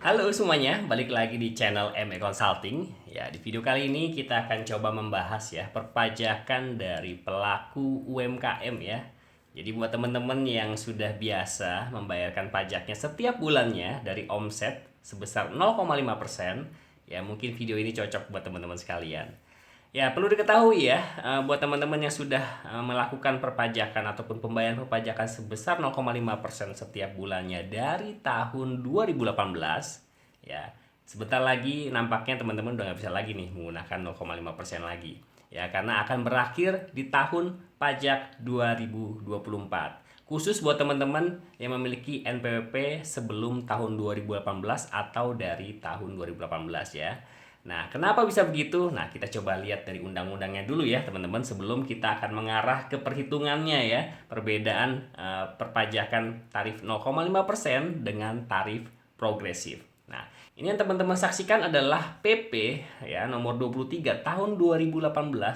Halo semuanya, balik lagi di channel ME Consulting. Ya, di video kali ini kita akan coba membahas ya perpajakan dari pelaku UMKM ya. Jadi buat teman-teman yang sudah biasa membayarkan pajaknya setiap bulannya dari omset sebesar 0,5%, ya mungkin video ini cocok buat teman-teman sekalian. Ya, perlu diketahui ya, buat teman-teman yang sudah melakukan perpajakan ataupun pembayaran perpajakan sebesar 0,5% setiap bulannya dari tahun 2018, ya, sebentar lagi nampaknya teman-teman udah nggak bisa lagi nih menggunakan 0,5% lagi. Ya, karena akan berakhir di tahun pajak 2024. Khusus buat teman-teman yang memiliki NPWP sebelum tahun 2018 atau dari tahun 2018 ya. Nah, kenapa bisa begitu? Nah, kita coba lihat dari undang-undangnya dulu ya, teman-teman, sebelum kita akan mengarah ke perhitungannya ya, perbedaan perpajakan tarif 0,5% dengan tarif progresif. Nah, ini yang teman-teman saksikan adalah PP ya nomor 23 tahun 2018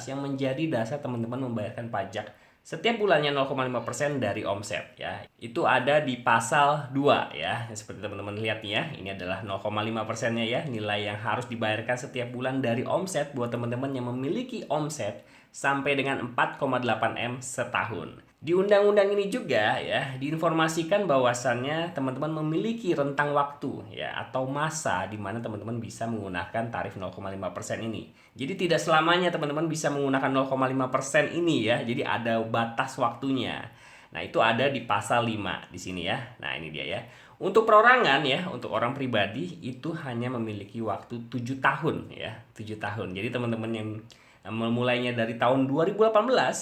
yang menjadi dasar teman-teman membayarkan pajak setiap bulannya 0,5% dari omset ya. Itu ada di pasal 2 ya. Seperti teman-teman lihat nih ya, ini adalah 0,5%-nya ya, nilai yang harus dibayarkan setiap bulan dari omset buat teman-teman yang memiliki omset sampai dengan 4,8 M setahun. Di undang-undang ini juga ya diinformasikan bahwasannya teman-teman memiliki rentang waktu ya atau masa di mana teman-teman bisa menggunakan tarif 0,5% ini. Jadi tidak selamanya teman-teman bisa menggunakan 0,5% ini ya. Jadi ada batas waktunya. Nah, itu ada di pasal 5 di sini ya. Nah, ini dia ya. Untuk perorangan ya, untuk orang pribadi itu hanya memiliki waktu 7 tahun ya, 7 tahun. Jadi teman-teman yang memulainya dari tahun 2018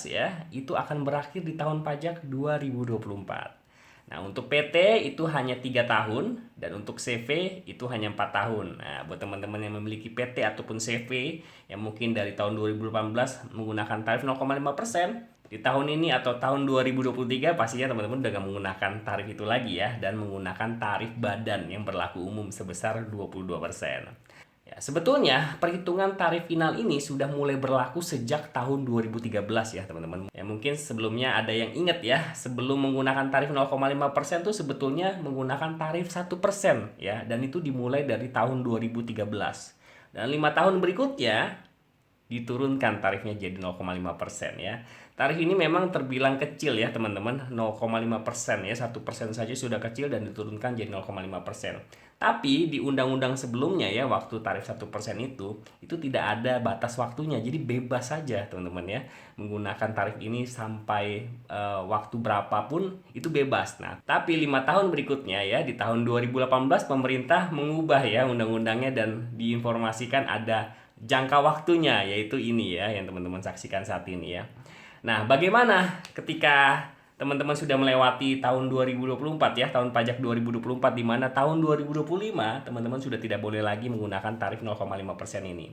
ya, itu akan berakhir di tahun pajak 2024. Nah, untuk PT itu hanya 3 tahun dan untuk CV itu hanya 4 tahun. Nah, buat teman-teman yang memiliki PT ataupun CV yang mungkin dari tahun 2018 menggunakan tarif 0,5%, di tahun ini atau tahun 2023 pastinya teman-teman udah gak menggunakan tarif itu lagi ya dan menggunakan tarif badan yang berlaku umum sebesar 22%. Ya, sebetulnya perhitungan tarif final ini sudah mulai berlaku sejak tahun 2013 ya teman-teman. Ya mungkin sebelumnya ada yang ingat ya, sebelum menggunakan tarif 0,5% tuh sebetulnya menggunakan tarif 1% ya, dan itu dimulai dari tahun 2013. Dan 5 tahun berikutnya diturunkan tarifnya jadi 0,5% ya. Tarif ini memang terbilang kecil ya teman-teman, 0,5% ya, 1% saja sudah kecil dan diturunkan jadi 0,5%. Tapi di undang-undang sebelumnya ya, waktu tarif 1% itu tidak ada batas waktunya, jadi bebas saja teman-teman ya, menggunakan tarif ini sampai waktu berapapun itu bebas. Nah, tapi 5 tahun berikutnya ya, di tahun 2018 pemerintah mengubah ya undang-undangnya dan diinformasikan ada jangka waktunya, yaitu ini ya yang teman-teman saksikan saat ini ya. Nah, bagaimana ketika teman-teman sudah melewati tahun 2024 ya, tahun pajak 2024, di mana tahun 2025 teman-teman sudah tidak boleh lagi menggunakan tarif 0,5% ini.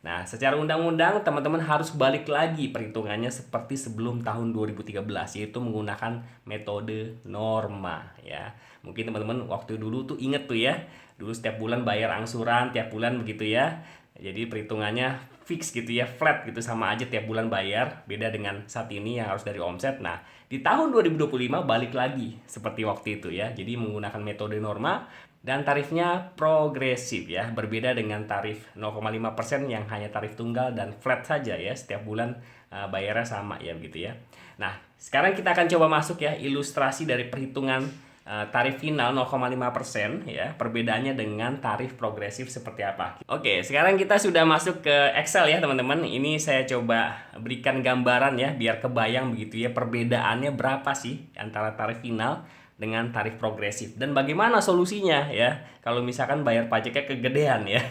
Nah, secara undang-undang teman-teman harus balik lagi perhitungannya seperti sebelum tahun 2013, yaitu menggunakan metode norma ya. Mungkin teman-teman waktu dulu tuh inget tuh ya, dulu setiap bulan bayar angsuran tiap bulan begitu ya. Jadi perhitungannya fix gitu ya, flat gitu, sama aja tiap bulan bayar, beda dengan saat ini yang harus dari omset. Nah, di tahun 2025 balik lagi seperti waktu itu ya. Jadi menggunakan metode norma dan tarifnya progresif ya, berbeda dengan tarif 0,5% yang hanya tarif tunggal dan flat saja ya, setiap bulan bayarnya sama ya begitu ya. Nah, sekarang kita akan coba masuk ya ilustrasi dari perhitungan tarif final 0,5% ya, perbedaannya dengan tarif progresif seperti apa. Oke, sekarang kita sudah masuk ke Excel ya teman-teman. Ini saya coba berikan gambaran ya biar kebayang begitu ya perbedaannya berapa sih antara tarif final dengan tarif progresif dan bagaimana solusinya ya kalau misalkan bayar pajaknya kegedean ya.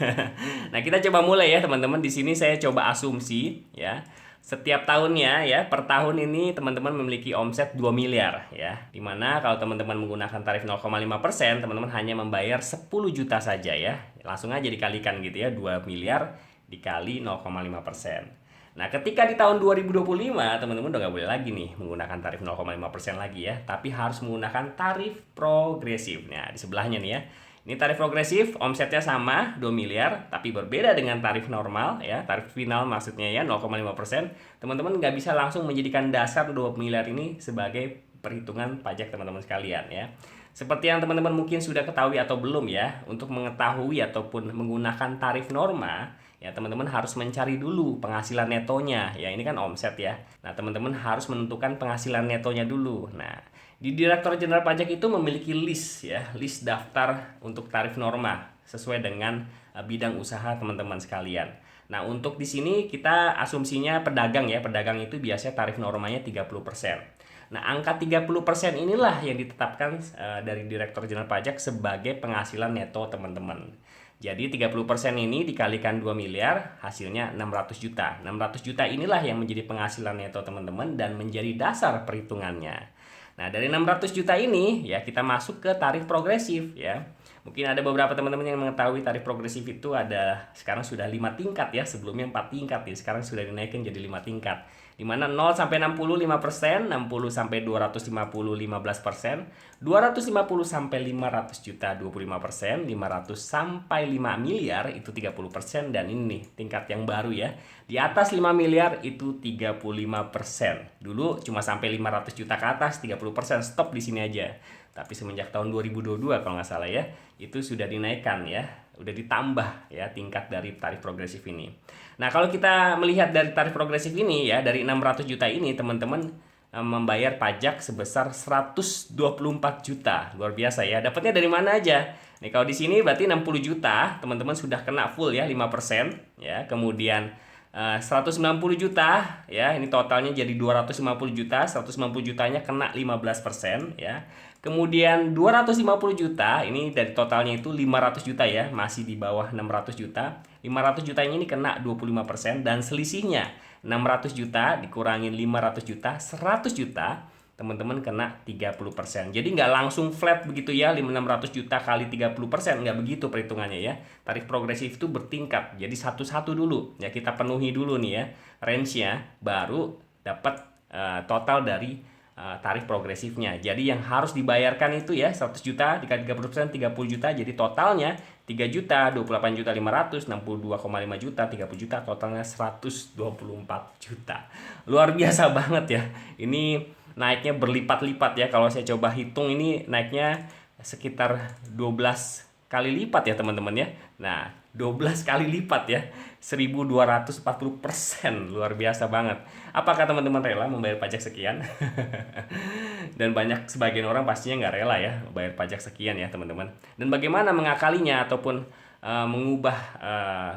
Nah, kita coba mulai ya teman-teman. Di sini saya coba asumsi ya, setiap tahunnya ya, per tahun ini teman-teman memiliki omset 2 miliar ya. Dimana kalau teman-teman menggunakan tarif 0,5%, teman-teman hanya membayar 10 juta saja ya. Langsung aja dikalikan gitu ya, 2 miliar dikali 0,5%. Nah, ketika di tahun 2025 teman-teman udah nggak boleh lagi nih menggunakan tarif 0,5% lagi ya, tapi harus menggunakan tarif progresif. Nah, di sebelahnya nih ya. Ini tarif progresif, omsetnya sama 2 miliar, tapi berbeda dengan tarif normal ya, tarif final maksudnya ya 0,5%. Teman-teman nggak bisa langsung menjadikan dasar 2 miliar ini sebagai perhitungan pajak teman-teman sekalian ya. Seperti yang teman-teman mungkin sudah ketahui atau belum ya, untuk mengetahui ataupun menggunakan tarif norma, ya teman-teman harus mencari dulu penghasilan netonya. Ya ini kan omset ya. Nah teman-teman harus menentukan penghasilan netonya dulu. Nah di Direktur Jenderal Pajak itu memiliki list ya, list daftar untuk tarif norma sesuai dengan bidang usaha teman-teman sekalian. Nah untuk di sini kita asumsinya pedagang ya, pedagang itu biasanya tarif normanya 30%. Nah, angka 30% inilah yang ditetapkan dari Direktur Jenderal Pajak sebagai penghasilan neto teman-teman. Jadi 30% ini dikalikan 2 miliar, hasilnya 600 juta. 600 juta inilah yang menjadi penghasilan neto teman-teman dan menjadi dasar perhitungannya. Nah, dari 600 juta ini ya kita masuk ke tarif progresif ya. Mungkin ada beberapa teman-teman yang mengetahui tarif progresif itu ada sekarang sudah 5 tingkat ya, sebelumnya 4 tingkat ya, sekarang sudah dinaikkan jadi 5 tingkat. Di mana 0 sampai 60 5%, 60 sampai 250 15%, 250 sampai 500 juta 25%, 500 sampai 5 miliar itu 30% dan ini nih tingkat yang baru ya. Di atas 5 miliar itu 35%. Dulu cuma sampai 500 juta ke atas 30%, stop di sini aja. Tapi semenjak tahun 2022 kalau nggak salah ya, itu sudah dinaikkan ya, udah ditambah ya tingkat dari tarif progresif ini. Nah kalau kita melihat dari tarif progresif ini ya, dari 600 juta ini teman-teman membayar pajak sebesar 124 juta. Luar biasa ya. Dapatnya dari mana aja? Nih kalau di sini berarti 60 juta, teman-teman sudah kena full ya 5% ya. Kemudian 190 juta ya, ini totalnya jadi 250 juta, 190 jutanya kena 15% ya. Kemudian 250 juta ini dari totalnya itu 500 juta ya, masih di bawah 600 juta. 500 jutanya ini kena 25% dan selisihnya 600 juta dikurangin 500 juta, 100 juta teman-teman kena 30%. Jadi nggak langsung flat begitu ya, 600 juta kali 30%, nggak begitu perhitungannya ya. Tarif progresif itu bertingkat, jadi satu-satu dulu ya, kita penuhi dulu nih ya range-nya, baru dapat total dari tarif progresifnya. Jadi yang harus dibayarkan itu ya 100 juta dikali 30%, 30 juta, jadi totalnya 3 juta, 28 juta 500, 62,5 juta, 30 juta, totalnya 124 juta. Luar biasa banget ya. Ini naiknya berlipat-lipat ya. Kalau saya coba hitung ini naiknya sekitar 12 kali lipat ya teman-teman ya. Nah 12 kali lipat ya, 1240%. Luar biasa banget. Apakah teman-teman rela membayar pajak sekian? Dan banyak sebagian orang pastinya nggak rela ya bayar pajak sekian ya teman-teman. Dan bagaimana mengakalinya ataupun mengubah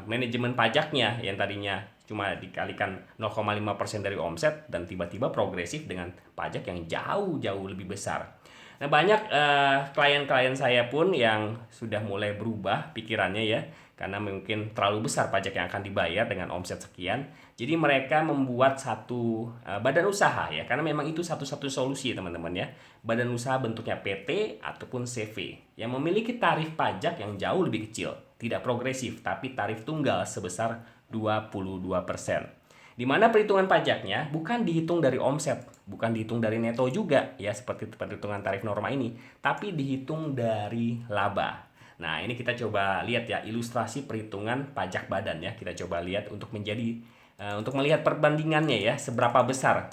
manajemen pajaknya yang tadinya cuma dikalikan 0,5% dari omset dan tiba-tiba progresif dengan pajak yang jauh-jauh lebih besar. Nah banyak klien-klien saya pun yang sudah mulai berubah pikirannya ya, karena mungkin terlalu besar pajak yang akan dibayar dengan omset sekian. Jadi mereka membuat satu badan usaha ya, karena memang itu satu-satu solusi teman-teman ya. Badan usaha bentuknya PT ataupun CV yang memiliki tarif pajak yang jauh lebih kecil, tidak progresif tapi tarif tunggal sebesar 22%. Di mana perhitungan pajaknya bukan dihitung dari omset, bukan dihitung dari neto juga ya seperti perhitungan tarif norma ini, tapi dihitung dari laba. Nah, ini kita coba lihat ya ilustrasi perhitungan pajak badan ya. Kita coba lihat untuk untuk melihat perbandingannya ya, seberapa besar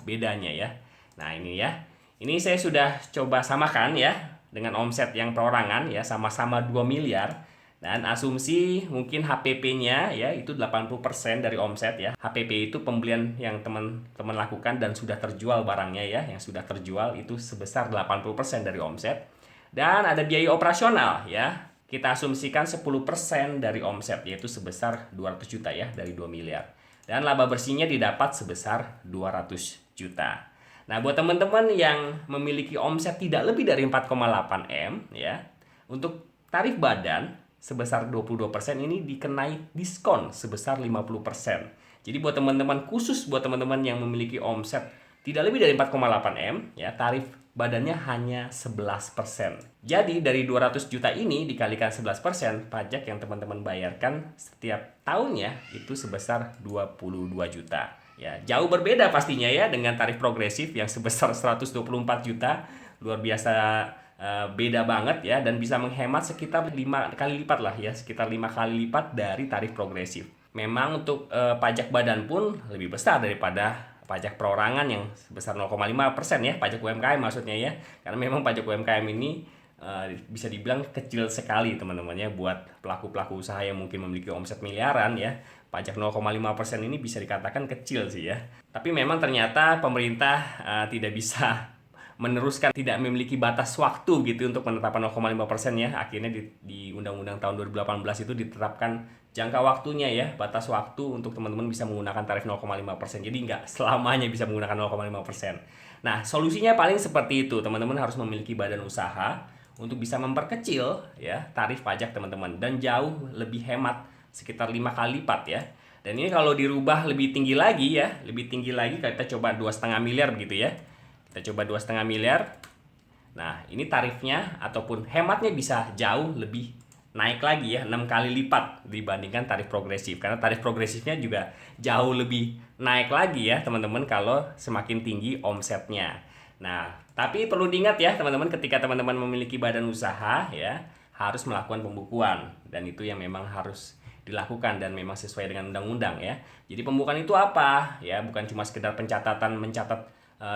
bedanya ya. Nah, ini ya. Ini saya sudah coba samakan ya dengan omset yang perorangan ya, sama-sama 2 miliar. Dan asumsi mungkin HPP-nya ya itu 80% dari omset ya. HPP itu pembelian yang teman-teman lakukan dan sudah terjual barangnya ya, yang sudah terjual itu sebesar 80% dari omset. Dan ada biaya operasional ya. Kita asumsikan 10% dari omset yaitu sebesar 200 juta ya dari 2 miliar. Dan laba bersihnya didapat sebesar 200 juta. Nah, buat teman-teman yang memiliki omset tidak lebih dari 4,8 M ya, untuk tarif badan sebesar 22% ini dikenai diskon sebesar 50%. Jadi buat teman-teman, khusus buat teman-teman yang memiliki omset tidak lebih dari 4,8 M ya, tarif badannya hanya 11%. Jadi dari 200 juta ini dikalikan 11%, pajak yang teman-teman bayarkan setiap tahunnya itu sebesar 22 juta. Ya, jauh berbeda pastinya ya dengan tarif progresif yang sebesar 124 juta. Luar biasa beda banget ya, dan bisa menghemat sekitar 5 kali lipat lah ya, sekitar 5 kali lipat dari tarif progresif. Memang untuk pajak badan pun lebih besar daripada pajak perorangan yang sebesar 0,5% ya, pajak UMKM maksudnya ya. Karena memang pajak UMKM ini bisa dibilang kecil sekali teman-teman ya, buat pelaku-pelaku usaha yang mungkin memiliki omset miliaran ya. Pajak 0,5% ini bisa dikatakan kecil sih ya. Tapi memang ternyata pemerintah tidak bisa meneruskan, tidak memiliki batas waktu gitu untuk penetapan 0,5% ya. Akhirnya di Undang-Undang tahun 2018 itu ditetapkan jangka waktunya ya, batas waktu untuk teman-teman bisa menggunakan tarif 0,5%. Jadi nggak selamanya bisa menggunakan 0,5%. Nah, solusinya paling seperti itu. Teman-teman harus memiliki badan usaha untuk bisa memperkecil ya tarif pajak teman-teman, dan jauh lebih hemat, sekitar 5 kali lipat ya. Dan ini kalau dirubah lebih tinggi lagi ya, lebih tinggi lagi, kita coba 2,5 miliar gitu ya. Kita coba 2,5 miliar. Nah, ini tarifnya ataupun hematnya bisa jauh lebih naik lagi ya, 6 kali lipat dibandingkan tarif progresif. Karena tarif progresifnya juga jauh lebih naik lagi ya, teman-teman, kalau semakin tinggi omsetnya. Nah, tapi perlu diingat ya, teman-teman, ketika teman-teman memiliki badan usaha ya, harus melakukan pembukuan, dan itu yang memang harus dilakukan dan memang sesuai dengan undang-undang ya. Jadi pembukuan itu apa? Ya, bukan cuma sekedar pencatatan, mencatat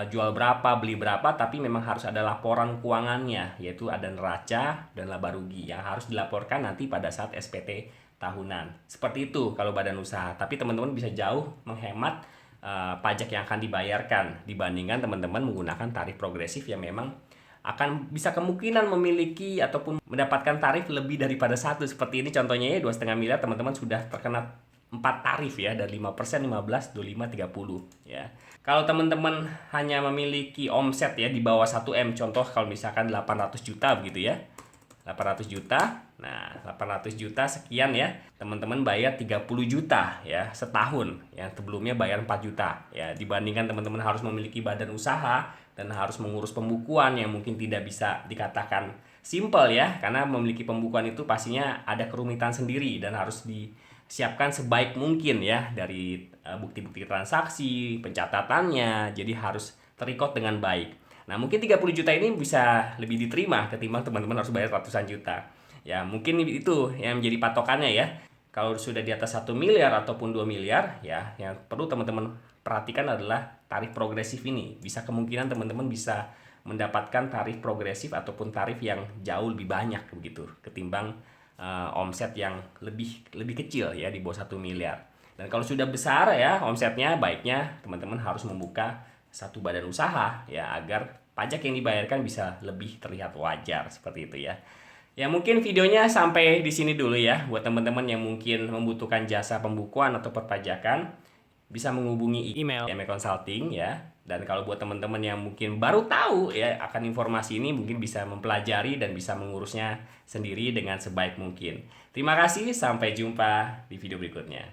jual berapa, beli berapa, tapi memang harus ada laporan keuangannya, yaitu ada neraca dan laba rugi yang harus dilaporkan nanti pada saat SPT tahunan. Seperti itu kalau badan usaha. Tapi teman-teman bisa jauh menghemat pajak yang akan dibayarkan dibandingkan teman-teman menggunakan tarif progresif yang memang akan bisa kemungkinan memiliki ataupun mendapatkan tarif lebih daripada satu. Seperti ini contohnya ya, 2,5 miliar teman-teman sudah terkena 4 tarif ya, dari 5%, 15, 25, 30 ya. Kalau teman-teman hanya memiliki omset ya di bawah 1M, contoh kalau misalkan 800 juta begitu ya. 800 juta. Nah, 800 juta sekian ya. Teman-teman bayar 30 juta ya setahun. Yang sebelumnya bayar 4 juta ya. Dibandingkan teman-teman harus memiliki badan usaha dan harus mengurus pembukuan yang mungkin tidak bisa dikatakan simple ya, karena memiliki pembukuan itu pastinya ada kerumitan sendiri dan harus disiapkan sebaik mungkin ya, dari bukti-bukti transaksi, pencatatannya, jadi harus terikot dengan baik. Nah, mungkin 30 juta ini bisa lebih diterima ketimbang teman-teman harus bayar ratusan juta. Ya, mungkin itu yang menjadi patokannya ya. Kalau sudah di atas 1 miliar ataupun 2 miliar ya, yang perlu teman-teman perhatikan adalah tarif progresif ini. Bisa kemungkinan teman-teman bisa mendapatkan tarif progresif ataupun tarif yang jauh lebih banyak begitu ketimbang omset yang lebih kecil ya, di bawah 1 miliar. Dan kalau sudah besar ya omsetnya, baiknya teman-teman harus membuka satu badan usaha ya, agar pajak yang dibayarkan bisa lebih terlihat wajar seperti itu ya. Ya, mungkin videonya sampai di sini dulu ya. Buat teman-teman yang mungkin membutuhkan jasa pembukuan atau perpajakan, bisa menghubungi email ME Consulting ya. Dan kalau buat teman-teman yang mungkin baru tahu ya akan informasi ini, mungkin bisa mempelajari dan bisa mengurusnya sendiri dengan sebaik mungkin. Terima kasih, sampai jumpa di video berikutnya.